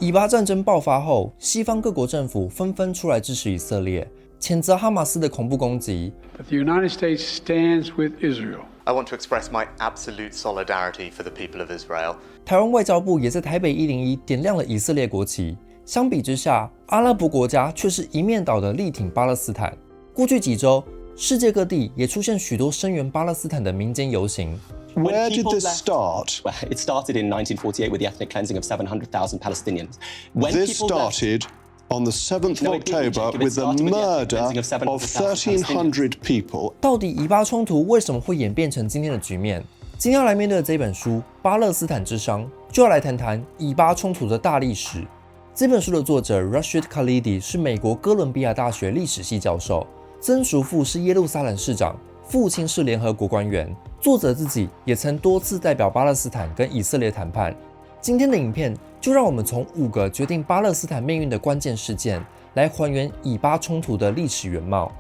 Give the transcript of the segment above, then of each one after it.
以巴战争爆发后，西方各国政府纷纷出来支持以色列，谴责哈马斯的恐怖攻击。But the United States stands with Israel. I want to express my absolute solidarity for the people of Israel. 台湾外交部也在台北101点亮了以色列国旗。相比之下，阿拉伯国家却是一面倒的力挺巴勒斯坦。过去几周，世界各地也出现许多声援巴勒斯坦的民间游行。Where did this start? Well, it started in 1948 with the ethnic cleansing of 700,000 Palestinians. This started on the 7th of October with the murder of 1,300 people. 到底以巴冲突为什么会演变成今天的局面？今天要来面对的这本书《巴勒斯坦之殇》，就要来谈谈以巴冲突的大历史。这本书的作者 Rashid Khalidi 是美国哥伦比亚大学历史系教授，曾叔父是耶路撒冷市长，父亲是联合国官员。作者自己也曾多次代表巴勒斯坦跟以色列谈判。今天的影片就让我们从5个决定巴勒斯坦命运的关键事件，来还原以巴冲突的历史原貌。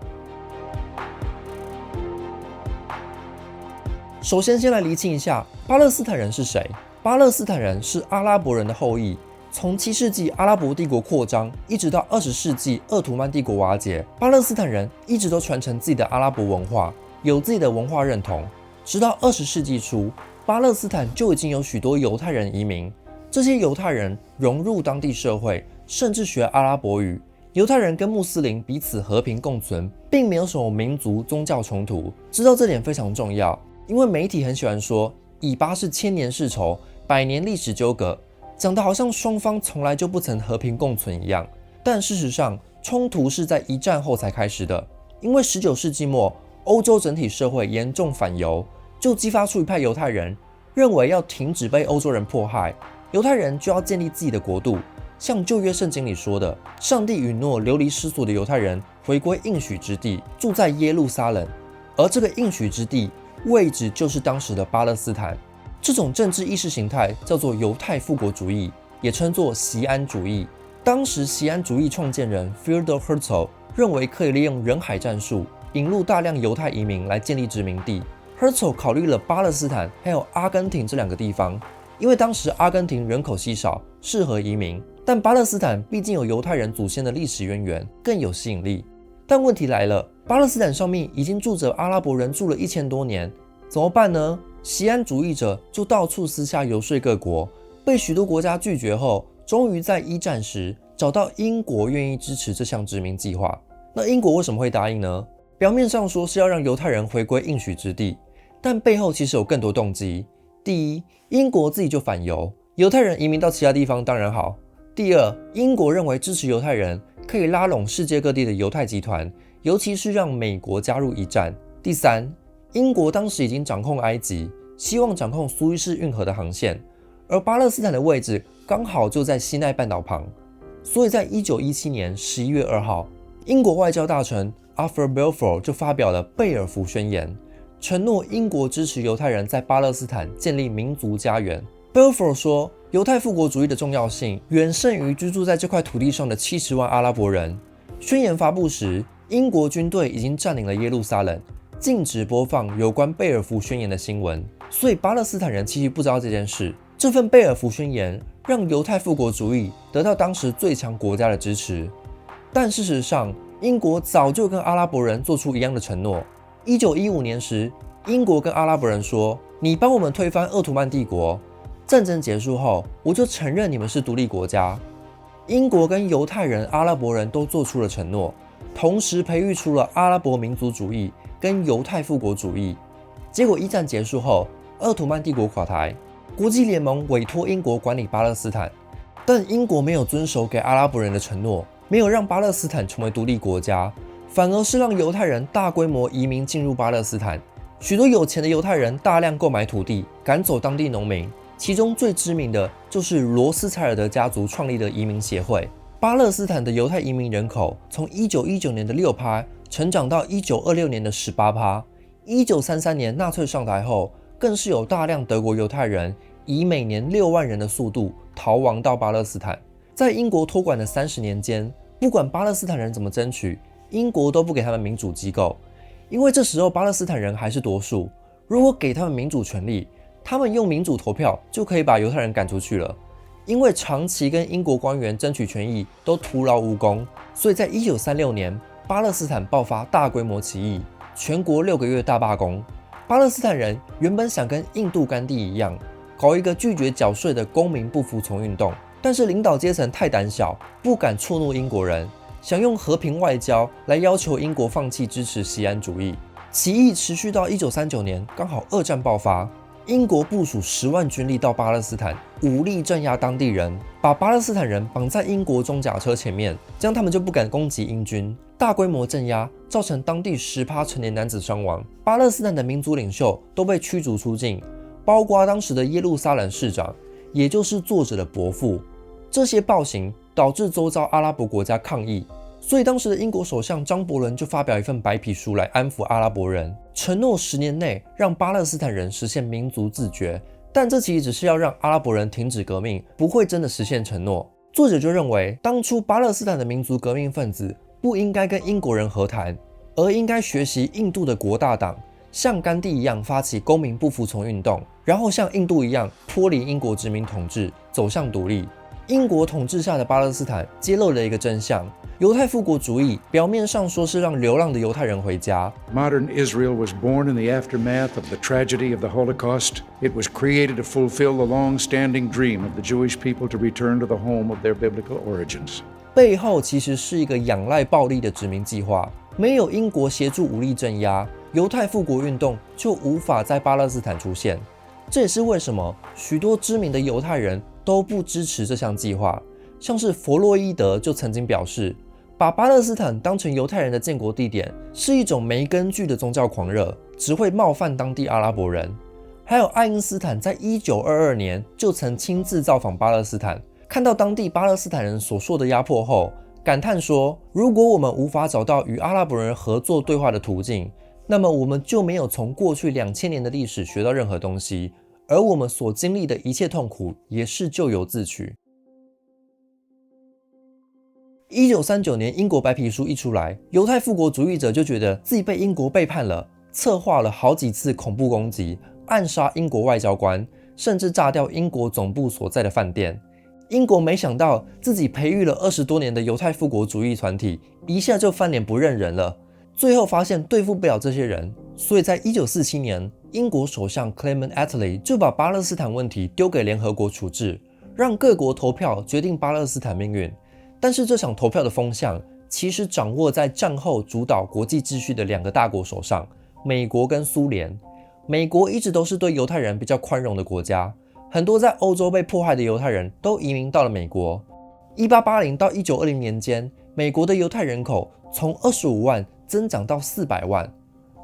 首先，先来厘清一下巴勒斯坦人是谁。巴勒斯坦人是阿拉伯人的后裔。从7世纪阿拉伯帝国扩张，一直到20世纪鄂图曼帝国瓦解，巴勒斯坦人一直都传承自己的阿拉伯文化，有自己的文化认同。直到20世纪初，巴勒斯坦就已经有许多犹太人移民，这些犹太人融入当地社会，甚至学阿拉伯语。犹太人跟穆斯林彼此和平共存，并没有什么民族宗教冲突。知道这点非常重要，因为媒体很喜欢说以巴是千年世仇、百年历史纠葛，讲得好像双方从来就不曾和平共存一样。但事实上，冲突是在一战后才开始的，因为19世纪末欧洲整体社会严重反犹，就激发出一派犹太人认为要停止被欧洲人迫害，犹太人就要建立自己的国度。像旧约圣经里说的，上帝允诺流离失所的犹太人回归应许之地，住在耶路撒冷，而这个应许之地位置就是当时的巴勒斯坦。这种政治意识形态叫做犹太复国主义，也称作锡安主义。当时锡安主义创建人 Theodor Herzl 认为可以利用人海战术引入大量犹太移民来建立殖民地。Herzl 考虑了巴勒斯坦还有阿根廷这2个地方，因为当时阿根廷人口稀少，适合移民，但巴勒斯坦毕竟有犹太人祖先的历史渊源，更有吸引力。但问题来了，巴勒斯坦上面已经住着阿拉伯人住了1000多年，怎么办呢？锡安主义者就到处私下游说各国，被许多国家拒绝后，终于在一战时找到英国愿意支持这项殖民计划。那英国为什么会答应呢？表面上说是要让犹太人回归应许之地，但背后其实有更多动机。第一，英国自己就反犹，犹太人移民到其他地方当然好。第二，英国认为支持犹太人可以拉拢世界各地的犹太集团，尤其是让美国加入一战。第三，英国当时已经掌控埃及，希望掌控苏伊士运河的航线，而巴勒斯坦的位置刚好就在西奈半岛旁，所以在1917年11月2号，英国外交大臣 Arthur Balfour 就发表了贝尔福宣言，承诺英国支持犹太人在巴勒斯坦建立民族家园。Balfour 说，犹太复国主义的重要性远胜于居住在这块土地上的70万阿拉伯人。宣言发布时，英国军队已经占领了耶路撒冷，禁止播放有关贝尔福宣言的新闻，所以巴勒斯坦人其实不知道这件事。这份贝尔福宣言让犹太复国主义得到当时最强国家的支持。但事实上，英国早就跟阿拉伯人做出一样的承诺。1915年时，英国跟阿拉伯人说：“你帮我们推翻鄂图曼帝国，战争结束后，我就承认你们是独立国家。”英国跟犹太人、阿拉伯人都做出了承诺，同时培育出了阿拉伯民族主义跟犹太复国主义。结果一战结束后，鄂图曼帝国垮台，国际联盟委托英国管理巴勒斯坦，但英国没有遵守给阿拉伯人的承诺，没有让巴勒斯坦成为独立国家，反而是让犹太人大规模移民进入巴勒斯坦。许多有钱的犹太人大量购买土地，赶走当地农民，其中最知名的就是罗斯柴尔德家族创立的移民协会。巴勒斯坦的犹太移民人口从1919年的 6% 成长到1926年的 18%。1933年纳粹上台后，更是有大量德国犹太人以每年6万人的速度逃亡到巴勒斯坦。在英国托管的30年间，不管巴勒斯坦人怎么争取，英国都不给他们民主机构，因为这时候巴勒斯坦人还是多数，如果给他们民主权利，他们用民主投票就可以把犹太人赶出去了。因为长期跟英国官员争取权益都徒劳无功，所以在1936年，巴勒斯坦爆发大规模起义，全国6个月大罢工。巴勒斯坦人原本想跟印度甘地一样，搞一个拒绝缴税的公民不服从运动，但是领导阶层太胆小，不敢触怒英国人，想用和平外交来要求英国放弃支持锡安主义。起义持续到1939年，刚好二战爆发，英国部署10万军力到巴勒斯坦，武力镇压当地人，把巴勒斯坦人绑在英国装甲车前面，这样他们就不敢攻击英军。大规模镇压，造成当地10%成年男子伤亡，巴勒斯坦的民族领袖都被驱逐出境，包括当时的耶路撒冷市长，也就是作者的伯父。这些暴行导致周遭阿拉伯国家抗议，所以当时的英国首相张伯伦就发表一份白皮书来安抚阿拉伯人，承诺10年内让巴勒斯坦人实现民族自决。但这其实只是要让阿拉伯人停止革命，不会真的实现承诺。作者就认为，当初巴勒斯坦的民族革命分子不应该跟英国人和谈，而应该学习印度的国大党，像甘地一样发起公民不服从运动，然后像印度一样脱离英国殖民统治，走向独立。英国统治下的巴勒斯坦揭露了一个真相：犹太复国主义表面上说是让流浪的犹太人回家。Modern Israel was born in the aftermath of the tragedy of the Holocaust. It was created to fulfill the long-standing dream of the Jewish people to return to the home of their biblical origins. 背后其实是一个仰赖暴力的殖民计划，没有英国协助武力镇压，犹太复国运动就无法在巴勒斯坦出现。这也是为什么许多知名的犹太人都不支持这项计划，像是弗洛伊德就曾经表示，把巴勒斯坦当成犹太人的建国地点是一种没根据的宗教狂热，只会冒犯当地阿拉伯人。还有爱因斯坦在1922年就曾亲自造访巴勒斯坦，看到当地巴勒斯坦人所受的压迫后，感叹说，如果我们无法找到与阿拉伯人合作对话的途径，那么我们就没有从过去2000年的历史学到任何东西，而我们所经历的一切痛苦也是咎由自取。1939年英国白皮书一出来，犹太复国主义者就觉得自己被英国背叛了，策划了好几次恐怖攻击，暗杀英国外交官，甚至炸掉英国总部所在的饭店。英国没想到自己培育了20多年的犹太复国主义团体，一下就翻脸不认人了。最后发现对付不了这些人，所以在1947年，英国首相 Clement Attlee 就把巴勒斯坦问题丢给联合国处置，让各国投票决定巴勒斯坦命运。但是这场投票的风向其实掌握在战后主导国际秩序的2个大国手上，美国跟苏联。美国一直都是对犹太人比较宽容的国家，很多在欧洲被迫害的犹太人都移民到了美国。1880到1920年间，美国的犹太人口从25万增长到400万，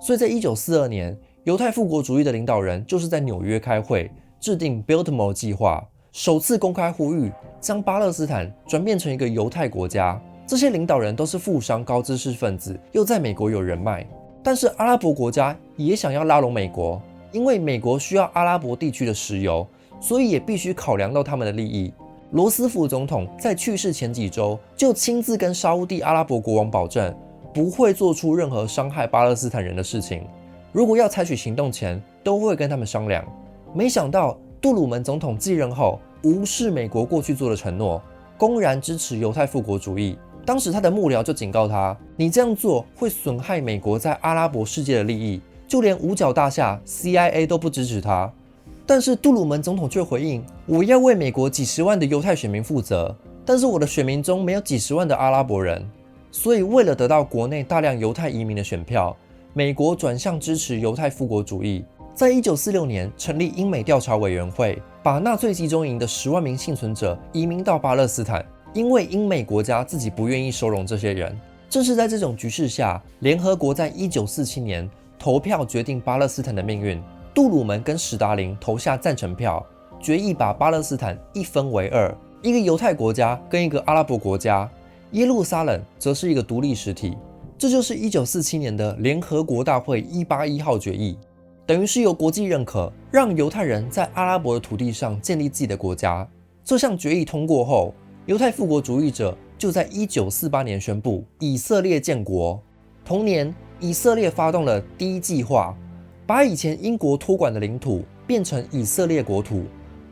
所以在1942年，犹太复国主义的领导人就是在纽约开会，制定 Biltmore 计划，首次公开呼吁将巴勒斯坦转变成一个犹太国家。这些领导人都是富商、高知识分子，又在美国有人脉。但是阿拉伯国家也想要拉拢美国，因为美国需要阿拉伯地区的石油，所以也必须考量到他们的利益。罗斯福总统在去世前几周就亲自跟沙烏地阿拉伯国王保证，不会做出任何伤害巴勒斯坦人的事情。如果要采取行动前，都会跟他们商量。没想到杜鲁门总统继任后，无视美国过去做的承诺，公然支持犹太复国主义。当时他的幕僚就警告他，你这样做会损害美国在阿拉伯世界的利益，就连五角大厦 CIA 都不支持他。但是杜鲁门总统却回应，我要为美国几十万的犹太选民负责，但是我的选民中没有几十万的阿拉伯人。所以为了得到国内大量犹太移民的选票，美国转向支持犹太复国主义。在1946年成立英美调查委员会，把纳粹集中营的10万名幸存者移民到巴勒斯坦，因为英美国家自己不愿意收容这些人。正是在这种局势下，联合国在1947年投票决定巴勒斯坦的命运。杜鲁门跟史达林投下赞成票，决议把巴勒斯坦一分为2，一个犹太国家跟一个阿拉伯国家，耶路撒冷则是一个独立实体。这就是1947年的联合国大会181号决议，等于是由国际认可，让犹太人在阿拉伯的土地上建立自己的国家。这项决议通过后，犹太复国主义者就在1948年宣布以色列建国。同年，以色列发动了第一计划，把以前英国托管的领土变成以色列国土，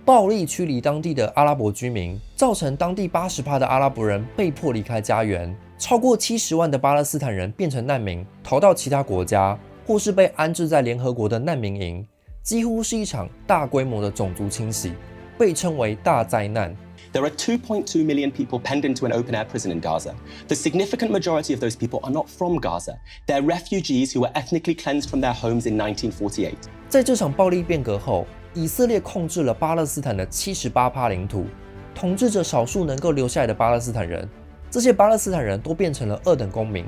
暴力驱离当地的阿拉伯居民，造成当地80%的阿拉伯人被迫离开家园，超过70万的巴勒斯坦人变成难民，逃到其他国家，或是被安置在联合国的难民营，几乎是一场大规模的种族清洗，被称为大灾难。There are 2.2 million people penned into an open-air prison in Gaza. The significant majority of those people are not from Gaza. They're refugees who were ethnically cleansed from their homes in 1948. 在这场暴力变革后，以色列控制了巴勒斯坦的78%领土，统治着少数能够留下来的巴勒斯坦人。这些巴勒斯坦人都变成了2等公民。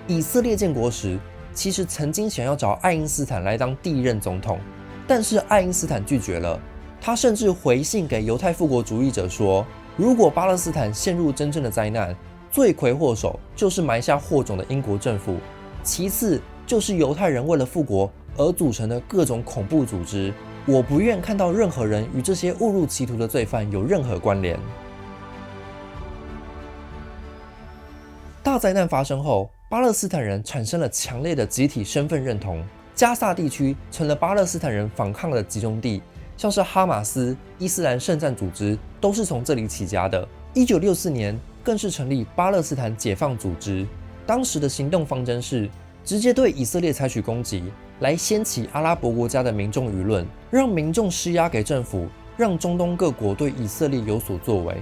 以色列建国时，其实曾经想要找爱因斯坦来当第1任总统，但是爱因斯坦拒绝了。他甚至回信给犹太复国主义者说，如果巴勒斯坦陷入真正的灾难，罪魁祸首就是埋下祸种的英国政府，其次就是犹太人为了复国而组成的各种恐怖组织。我不愿看到任何人与这些误入歧途的罪犯有任何关联。大灾难发生后，巴勒斯坦人产生了强烈的集体身份认同，加萨地区成了巴勒斯坦人反抗的集中地。像是哈马斯、伊斯兰圣战组织都是从这里起家的。1964年更是成立巴勒斯坦解放组织，当时的行动方针是直接对以色列采取攻击，来掀起阿拉伯国家的民众舆论，让民众施压给政府，让中东各国对以色列有所作为。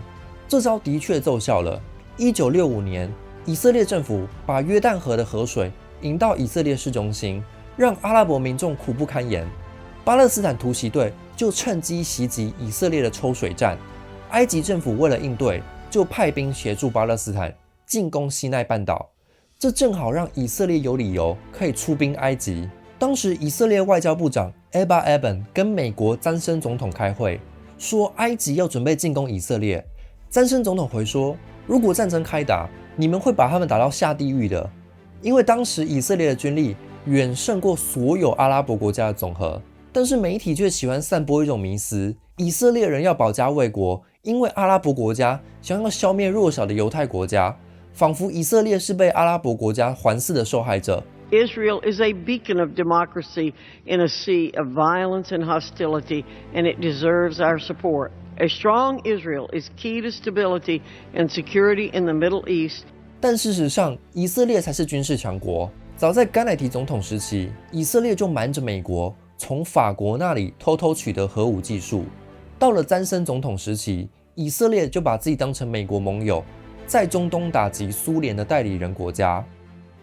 这招的确奏效了。1965年，以色列政府把约旦河的河水引到以色列市中心，让阿拉伯民众苦不堪言。巴勒斯坦突袭队就趁机袭击以色列的抽水站，埃及政府为了应对，就派兵协助巴勒斯坦进攻西奈半岛，这正好让以色列有理由可以出兵埃及。当时以色列外交部长 Eba Eban 跟美国詹森总统开会，说埃及要准备进攻以色列。詹森总统回说，如果战争开打，你们会把他们打到下地狱的，因为当时以色列的军力远胜过所有阿拉伯国家的总和。但是媒体却喜欢散播一种迷思，以色列人要保家卫国，因为阿拉伯国家想要消灭弱小的犹太国家，仿佛以色列是被阿拉伯国家环伺的受害者。Israel is a beacon of democracy in a sea of violence and hostility, and it deserves our support. A strong Israel is key to stability and security in the Middle East. 但事实上，以色列才是军事强国。早在甘乃迪总统时期，以色列就瞒着美国，从法国那里偷偷取得核武技术。到了詹森总统时期，以色列就把自己当成美国盟友，在中东打击苏联的代理人国家。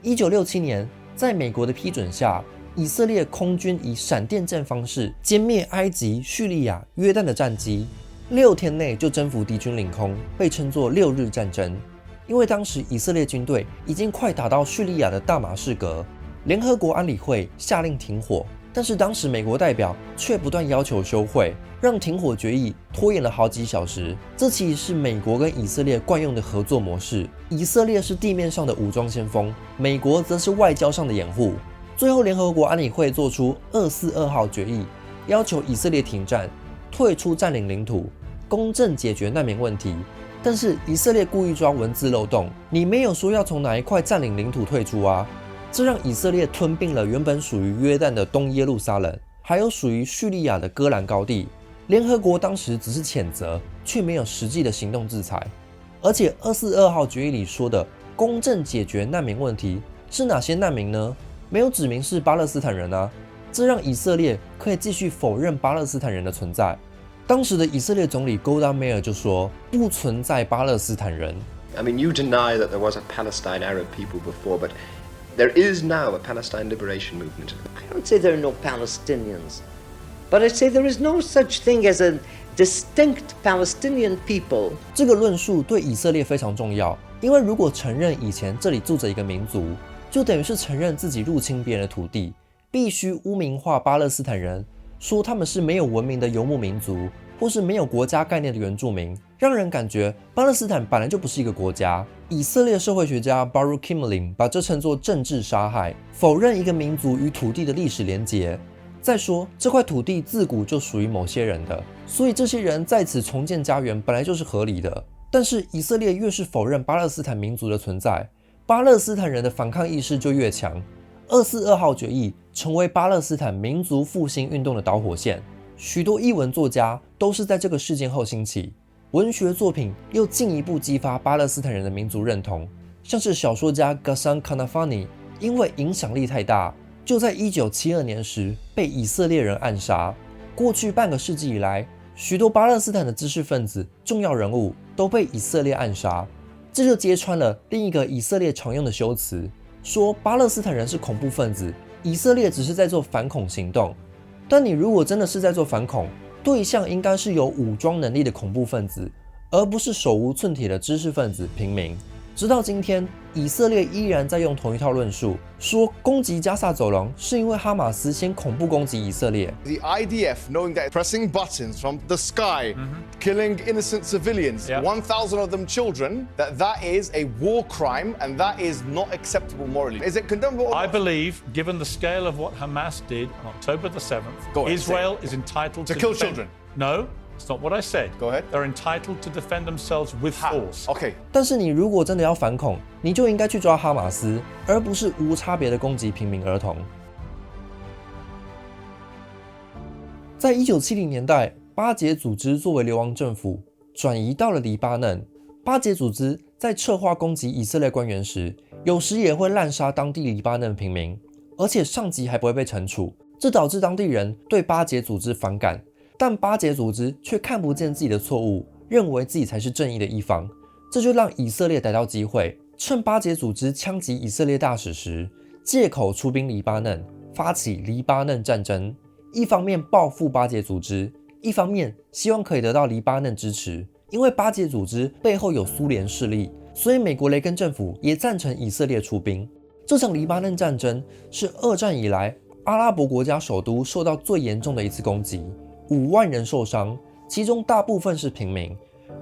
1967年，在美国的批准下，以色列空军以闪电战方式歼灭埃及、叙利亚、约旦的战机，6天内就征服敌军领空，被称作6日战争。因为当时以色列军队已经快打到叙利亚的大马士革，联合国安理会下令停火。但是当时美国代表却不断要求休会，让停火决议拖延了好几小时。这其实是美国跟以色列惯用的合作模式。以色列是地面上的武装先锋，美国则是外交上的掩护。最后，联合国安理会做出242号决议，要求以色列停战，退出占领领土，公正解决难民问题。但是以色列故意抓文字漏洞，你没有说要从哪一块占领领土退出啊。这让以色列吞并了原本属于约旦的东耶路撒冷，还有属于叙利亚的戈兰高地。联合国当时只是谴责，却没有实际的行动制裁。而且242号决议里说的公正解决难民问题，是哪些难民呢？没有指明是巴勒斯坦人啊，这让以色列可以继续否认巴勒斯坦人的存在。当时的以色列总理 Golda Meir 就说，不存在巴勒斯坦人。I mean, you deny that there was a Palestine Arab people before, but there is now a Palestine liberation movement. I don't say there are no Palestinians, but I say there is no such thing as a distinct Palestinian people. 这个论述对以色列非常重要，因为如果承认以前这里住着一个民族，就等于是承认自己入侵别人的土地，必须污名化巴勒斯坦人，说他们是没有文明的游牧民族，或是没有国家概念的原住民，让人感觉巴勒斯坦本来就不是一个国家。以色列社会学家 Baruch Kimmelin 把这称作政治杀害，否认一个民族与土地的历史连结。再说，这块土地自古就属于某些人的，所以这些人在此重建家园本来就是合理的。但是以色列越是否认巴勒斯坦民族的存在，巴勒斯坦人的反抗意识就越强。242号决议成为巴勒斯坦民族复兴运动的导火线。许多译文作家都是在这个事件后兴起。文学作品又进一步激发巴勒斯坦人的民族认同，像是小说家 Ghassan Kanafani， 因为影响力太大，就在1972年时被以色列人暗杀。过去半个世纪以来，许多巴勒斯坦的知识分子、重要人物都被以色列暗杀，这就揭穿了另一个以色列常用的修辞，说巴勒斯坦人是恐怖分子，以色列只是在做反恐行动。但你如果真的是在做反恐，对象应该是有武装能力的恐怖分子，而不是手无寸铁的知识分子、平民。直到今天，以色列依然在用同一套论述，说攻击加萨走廊是因为哈马斯先恐怖攻击以色列。The IDF, knowing that pressing buttons from the sky, killing innocent civilians, 1,000 of them children, that is a war crime and that is not acceptable morally. Is it condemnable? I believe, given the scale of what Hamas did on October the 7th, Israel is entitled to kill children. No. It's not what I said. Go ahead. They're entitled to defend themselves with force. Okay. 但是你如果真的要反恐，你就应该去抓哈马斯，而不是无差别的攻击平民儿童。在1970年代，巴解组织作为流亡政府，转移到了黎巴嫩。巴解组织在策划攻击以色列官员时，有时也会滥杀当地黎巴嫩平民，而且上级还不会被惩处，这导致当地人对巴解组织反感。但巴解组织却看不见自己的错误，认为自己才是正义的一方，这就让以色列逮到机会，趁巴解组织枪击以色列大使时，借口出兵黎巴嫩，发起黎巴嫩战争。一方面报复巴解组织，一方面希望可以得到黎巴嫩支持。因为巴解组织背后有苏联势力，所以美国雷根政府也赞成以色列出兵。这场黎巴嫩战争是二战以来阿拉伯国家首都受到最严重的一次攻击。5万人受伤，其中大部分是平民。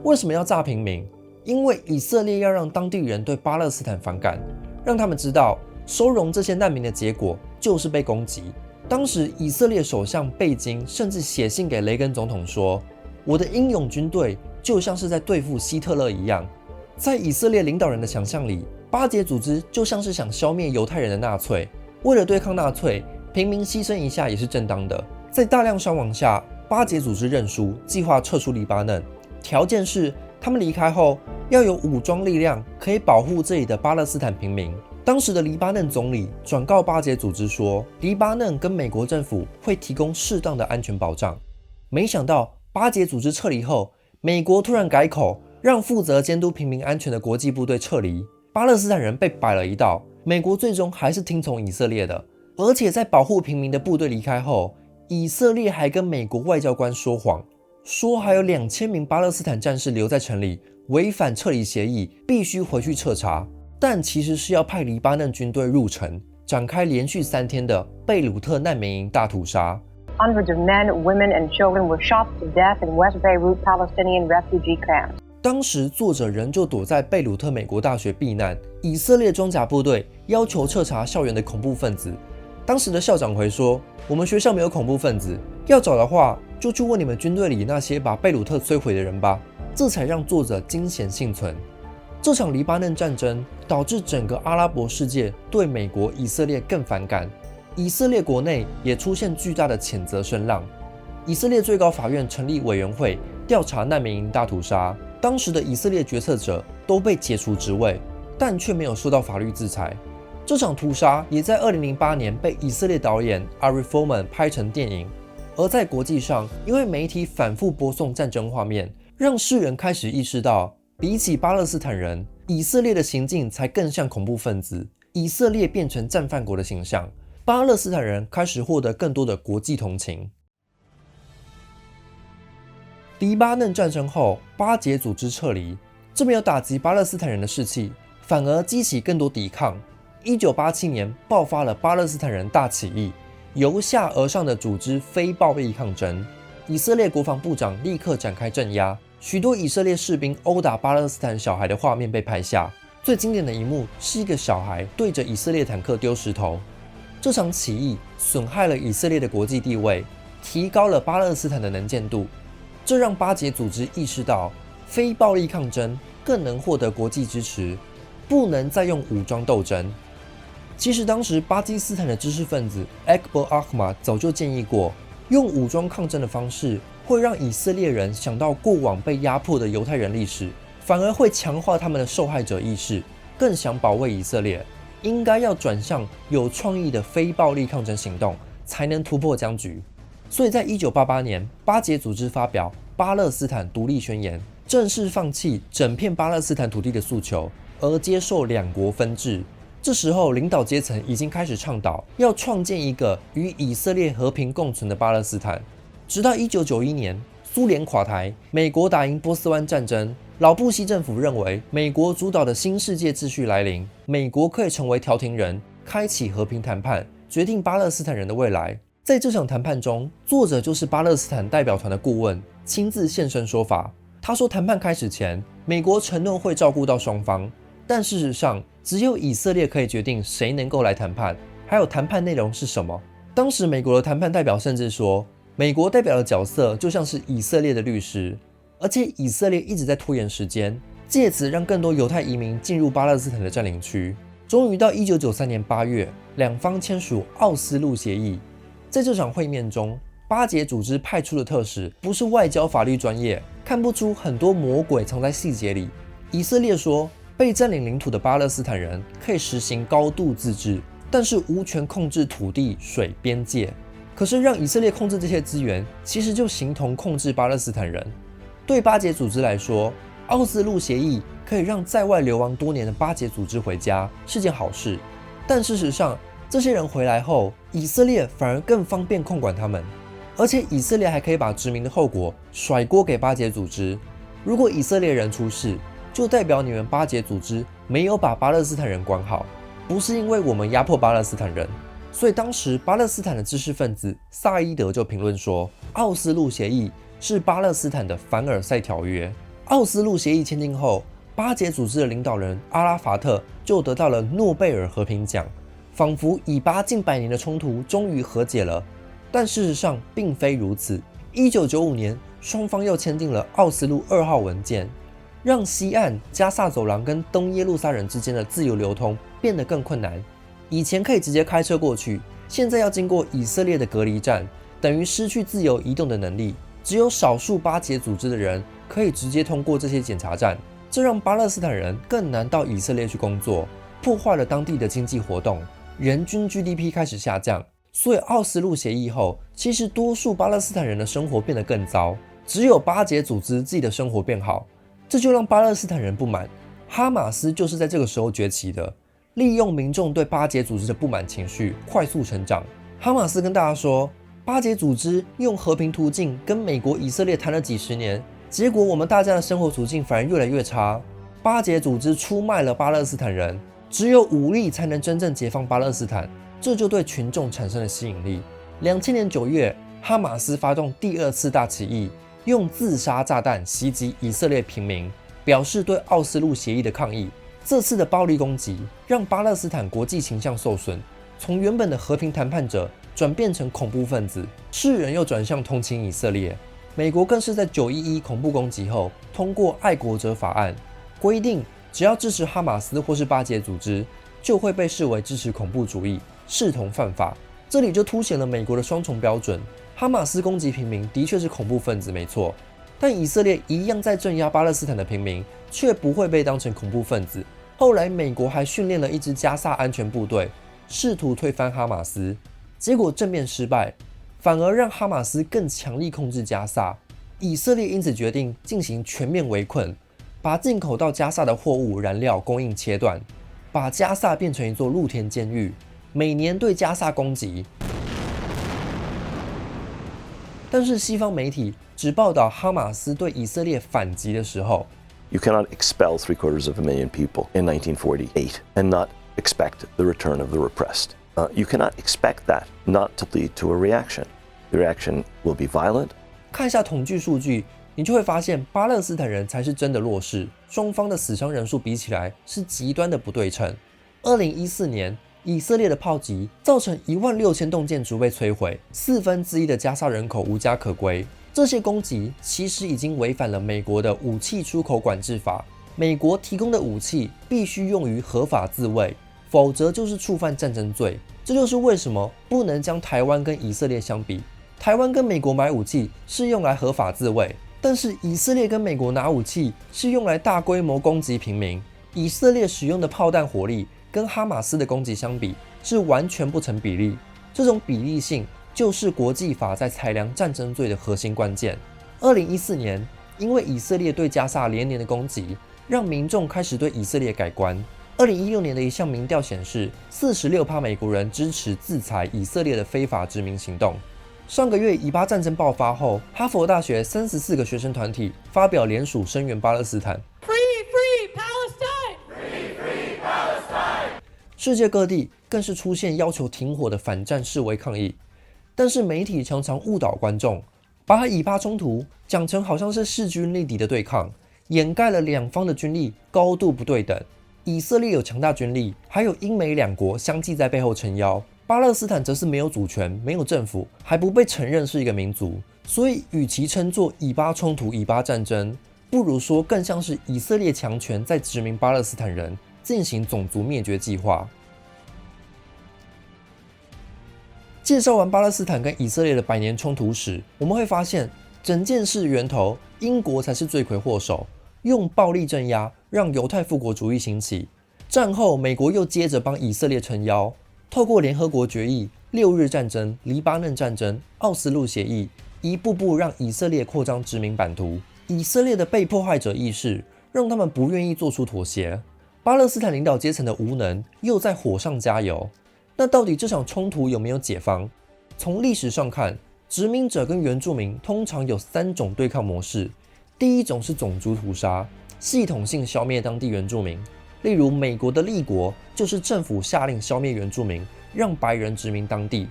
为什么要炸平民？因为以色列要让当地人对巴勒斯坦反感，让他们知道收容这些难民的结果就是被攻击。当时以色列首相贝金甚至写信给雷根总统说：“我的英勇军队就像是在对付希特勒一样。”在以色列领导人的想象里，巴解组织就像是想消灭犹太人的纳粹。为了对抗纳粹，平民牺牲一下也是正当的。在大量伤亡下，巴解组织认输，计划撤出黎巴嫩，条件是他们离开后要有武装力量可以保护这里的巴勒斯坦平民。当时的黎巴嫩总理转告巴解组织说，黎巴嫩跟美国政府会提供适当的安全保障。没想到巴解组织撤离后，美国突然改口，让负责监督平民安全的国际部队撤离，巴勒斯坦人被摆了一道。美国最终还是听从以色列的，而且在保护平民的部队离开后，以色列还跟美国外交官说谎，说还有2000名巴勒斯坦战士留在城里，违反撤离协议，必须回去彻查。但其实是要派黎巴嫩军队入城，展开连续3天的贝鲁特难民营大屠杀。Hundreds of men, women, and children were shot to death in West Beirut Palestinian refugee camps. 当时作者仍旧躲在贝鲁特美国大学避难，以色列装甲部队要求彻查校园的恐怖分子。当时的校长回说，我们学校没有恐怖分子，要找的话就去问你们军队里那些把贝鲁特摧毁的人吧。这才让作者惊险幸存。这场黎巴嫩战争导致整个阿拉伯世界对美国、以色列更反感，以色列国内也出现巨大的谴责声浪。以色列最高法院成立委员会调查难民营大屠杀，当时的以色列决策者都被解除职位，但却没有受到法律制裁。这场屠杀也在2008年被以色列导演 Ari Folman 拍成电影。而在国际上，因为媒体反复播送战争画面，让世人开始意识到，比起巴勒斯坦人，以色列的行径才更像恐怖分子，以色列变成战犯国的形象，巴勒斯坦人开始获得更多的国际同情。黎巴嫩战争后，巴解组织撤离，这没有打击巴勒斯坦人的士气，反而激起更多抵抗。1987年爆发了巴勒斯坦人大起义，由下而上的组织非暴力抗争。以色列国防部长立刻展开镇压，许多以色列士兵殴打巴勒斯坦小孩的画面被拍下。最经典的一幕是一个小孩对着以色列坦克丢石头。这场起义损害了以色列的国际地位，提高了巴勒斯坦的能见度。这让巴解组织意识到，非暴力抗争更能获得国际支持，不能再用武装斗争。其实当时巴基斯坦的知识分子 Akbar Ahmad 早就建议过，用武装抗争的方式会让以色列人想到过往被压迫的犹太人历史，反而会强化他们的受害者意识，更想保卫以色列。应该要转向有创意的非暴力抗争行动，才能突破僵局。所以在1988年，巴解组织发表巴勒斯坦独立宣言，正式放弃整片巴勒斯坦土地的诉求，而接受两国分治。这时候，领导阶层已经开始倡导要创建一个与以色列和平共存的巴勒斯坦。直到1991年，苏联垮台，美国打赢波斯湾战争，老布希政府认为美国主导的新世界秩序来临，美国可以成为调停人，开启和平谈判，决定巴勒斯坦人的未来。在这场谈判中，作者就是巴勒斯坦代表团的顾问，亲自现身说法。他说，谈判开始前，美国承诺会照顾到双方，但事实上，只有以色列可以决定谁能够来谈判，还有谈判内容是什么。当时美国的谈判代表甚至说，美国代表的角色就像是以色列的律师，而且以色列一直在拖延时间，借此让更多犹太移民进入巴勒斯坦的占领区。终于到1993年8月，两方签署奥斯陆协议。在这场会面中，巴解组织派出的特使不是外交法律专业，看不出很多魔鬼藏在细节里。以色列说，被占领领土的巴勒斯坦人可以实行高度自治，但是无权控制土地、水边界。可是让以色列控制这些资源，其实就形同控制巴勒斯坦人。对巴解组织来说，奥斯陆协议可以让在外流亡多年的巴解组织回家，是件好事。但事实上，这些人回来后，以色列反而更方便控管他们，而且以色列还可以把殖民的后果甩锅给巴解组织。如果以色列人出事，就代表你们巴解组织没有把巴勒斯坦人管好，不是因为我们压迫巴勒斯坦人。所以当时巴勒斯坦的知识分子萨伊德就评论说，奥斯陆协议是巴勒斯坦的凡尔赛条约。奥斯陆协议签订后，巴解组织的领导人阿拉法特就得到了诺贝尔和平奖，仿佛以巴近100年的冲突终于和解了。但事实上并非如此。1995年，双方又签订了奥斯陆2号文件，让西岸加萨走廊跟东耶路撒冷之间的自由流通变得更困难。以前可以直接开车过去，现在要经过以色列的隔离站，等于失去自由移动的能力。只有少数巴解组织的人可以直接通过这些检查站，这让巴勒斯坦人更难到以色列去工作，破坏了当地的经济活动，人均 GDP 开始下降。所以奥斯陆协议后，其实多数巴勒斯坦人的生活变得更糟，只有巴解组织自己的生活变好，这就让巴勒斯坦人不满。哈马斯就是在这个时候崛起的，利用民众对巴解组织的不满情绪快速成长。哈马斯跟大家说，巴解组织用和平途径跟美国、以色列谈了几十年，结果我们大家的生活处境反而越来越差。巴解组织出卖了巴勒斯坦人，只有武力才能真正解放巴勒斯坦，这就对群众产生了吸引力。2000年9月，哈马斯发动第2次大起义，用自杀炸弹袭击以色列平民，表示对奥斯陆协议的抗议。这次的暴力攻击让巴勒斯坦国际形象受损，从原本的和平谈判者转变成恐怖分子，世人又转向同情以色列。美国更是在911恐怖攻击后通过爱国者法案，规定只要支持哈马斯或是巴解组织，就会被视为支持恐怖主义，视同犯法。这里就凸显了美国的双重标准。哈马斯攻击平民的确是恐怖分子没错，但以色列一样在镇压巴勒斯坦的平民，却不会被当成恐怖分子。后来美国还训练了一支加萨安全部队，试图推翻哈马斯，结果正面失败，反而让哈马斯更强力控制加萨。以色列因此决定进行全面围困，把进口到加萨的货物燃料供应切断，把加萨变成一座露天监狱，每年对加萨攻击。但是西方媒体只报道哈马斯对以色列反击的时候， You cannot expel 750,000 people in 1948 and not expect the return of the repressed. You cannot expect that not to lead to a reaction. The reaction will be violent. 看一下统计数据，你就会发现巴勒斯坦人才是真的弱势，双方的死伤人数比起来是极端的不对称。2014年，以色列的炮击造成16000栋建筑被摧毁，1/4的加萨人口无家可归。这些攻击其实已经违反了美国的武器出口管制法，美国提供的武器必须用于合法自卫，否则就是触犯战争罪。这就是为什么不能将台湾跟以色列相比。台湾跟美国买武器是用来合法自卫，但是以色列跟美国拿武器是用来大规模攻击平民。以色列使用的炮弹火力跟哈马斯的攻击相比是完全不成比例，这种比例性就是国际法在裁量战争罪的核心关键。2014年，因为以色列对加萨连年的攻击，让民众开始对以色列改观。2016年的一项民调显示，46%美国人支持制裁以色列的非法殖民行动。上个月以巴战争爆发后，哈佛大学34个学生团体发表联署声援巴勒斯坦。世界各地更是出现要求停火的反战示威抗议，但是媒体常常误导观众，把以巴冲突讲成好像是势均力敌的对抗，掩盖了两方的军力高度不对等。以色列有强大军力，还有英美两国相继在背后撑腰。巴勒斯坦则是没有主权、没有政府，还不被承认是一个民族。所以，与其称作以巴冲突、以巴战争，不如说更像是以色列强权在殖民巴勒斯坦人，进行种族灭绝计划。介绍完巴勒斯坦跟以色列的100年冲突史，我们会发现，整件事源头英国才是罪魁祸首，用暴力镇压让犹太复国主义兴起。战后，美国又接着帮以色列撑腰，透过联合国决议、6日战争、黎巴嫩战争、奥斯陆协议，一步步让以色列扩张殖民版图。以色列的被迫害者意识让他们不愿意做出妥协，巴勒斯坦领导阶层的无能又在火上加油。那到底这场冲突有没有解方？从历史上看，殖民者跟原住民通常有3种对抗模式。第一种是种族屠杀，系统性消灭当地原住民，例如美国的立国就是政府下令消灭原住民，让白人殖民当地。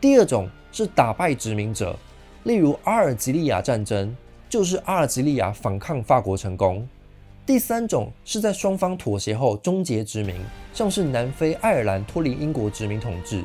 第二种是打败殖民者，例如阿尔及利亚战争，就是阿尔及利亚反抗法国成功。第三种是在双方妥协后终结殖民，像是南非、爱尔兰脱离英国殖民统治。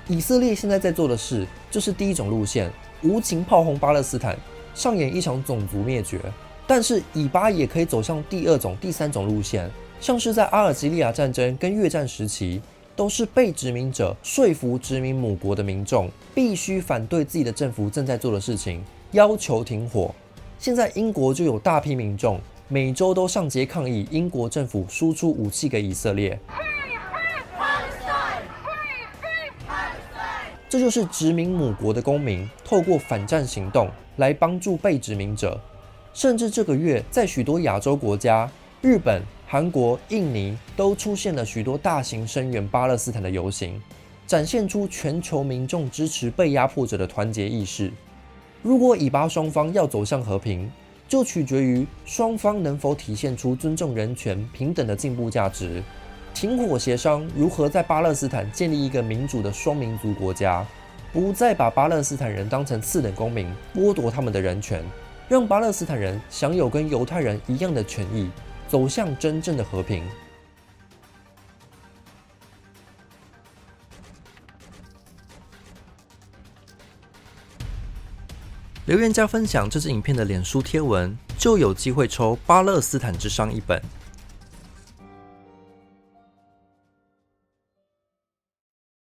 以色列现在在做的事就是第一种路线，无情炮轰巴勒斯坦，上演一场种族灭绝。但是以巴也可以走向第二种、第三种路线，像是在阿尔及利亚战争跟越战时期，都是被殖民者说服殖民母国的民众必须反对自己的政府正在做的事情，要求停火。现在英国就有大批民众每周都上街抗议英国政府输出武器给以色列。这就是殖民母国的公民透过反战行动来帮助被殖民者。甚至这个月在许多亚洲国家，日本、韩国、印尼都出现了许多大型声援巴勒斯坦的游行，展现出全球民众支持被压迫者的团结意识。如果以巴双方要走向和平，就取决于双方能否体现出尊重人权、平等的进步价值。停火协商如何在巴勒斯坦建立一个民主的双民族国家，不再把巴勒斯坦人当成次等公民，剥夺他们的人权，让巴勒斯坦人享有跟犹太人一样的权益，走向真正的和平。留言加分享这支影片的脸书贴文，就有机会抽《巴勒斯坦之殇》一本。